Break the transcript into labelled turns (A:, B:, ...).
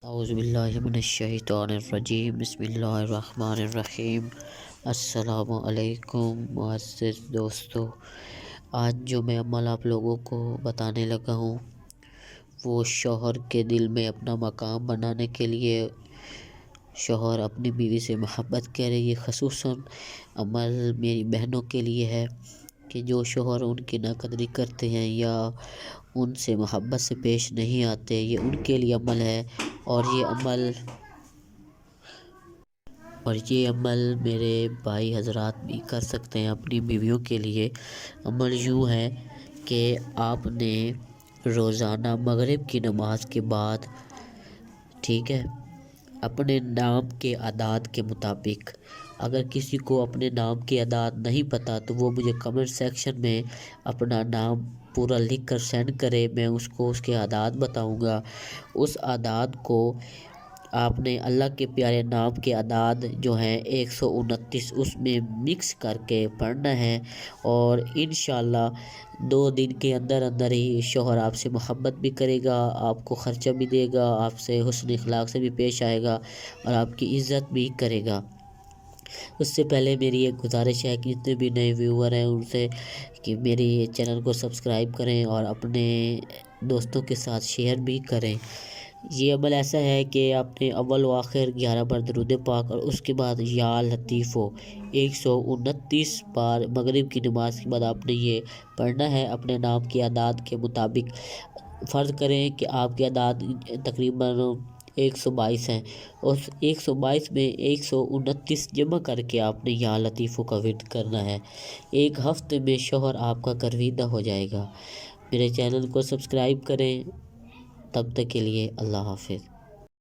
A: اعوذ باللہ من الشیطان الرجیم، بسم اللہ الرحمن الرحیم۔ السلام علیکم معزز دوستو، آج جو میں عمل آپ لوگوں کو بتانے لگا ہوں وہ شوہر کے دل میں اپنا مقام بنانے کے لیے شوہر اپنی بیوی سے محبت کرے۔ یہ خصوصاً عمل میری بہنوں کے لیے ہے کہ جو شوہر ان کی ناقدری کرتے ہیں یا ان سے محبت سے پیش نہیں آتے، یہ ان کے لیے عمل ہے۔ اور یہ عمل میرے بھائی حضرات بھی کر سکتے ہیں اپنی بیویوں کے لیے۔ عمل یوں ہے کہ آپ نے روزانہ مغرب کی نماز کے بعد، ٹھیک ہے، اپنے نام کے اعداد کے مطابق، اگر کسی کو اپنے نام کے اعداد نہیں پتہ تو وہ مجھے کمنٹ سیکشن میں اپنا نام پورا لکھ کر سینڈ کرے، میں اس کو اس کے اعداد بتاؤں گا۔ اس اعداد کو آپ نے اللہ کے پیارے نام کے اعداد جو ہیں 129 اس میں مکس کر کے پڑھنا ہے، اور انشاءاللہ 2 دن کے اندر اندر ہی شوہر آپ سے محبت بھی کرے گا، آپ کو خرچہ بھی دے گا، آپ سے حسن اخلاق سے بھی پیش آئے گا اور آپ کی عزت بھی کرے گا۔ اس سے پہلے میری ایک گزارش ہے کہ جتنے بھی نئے ویور ہیں ان سے کہ میری چینل کو سبسکرائب کریں اور اپنے دوستوں کے ساتھ شیئر بھی کریں۔ یہ عمل ایسا ہے کہ آپ نے اول و آخر 11 بار درود پاک اور اس کے بعد یا لطیفو 129 بار مغرب کی نماز کے بعد آپ نے یہ پڑھنا ہے اپنے نام کے اعداد کے مطابق۔ فرض کریں کہ آپ کے اعداد تقریباً 122 ہیں، اس 122 میں 129 جمع کر کے آپ نے یا لطیفو کا ورد کرنا ہے۔ ایک ہفتے میں شوہر آپ کا گرویدہ ہو جائے گا۔ میرے چینل کو سبسکرائب کریں، تب تک کے لیے اللہ حافظ۔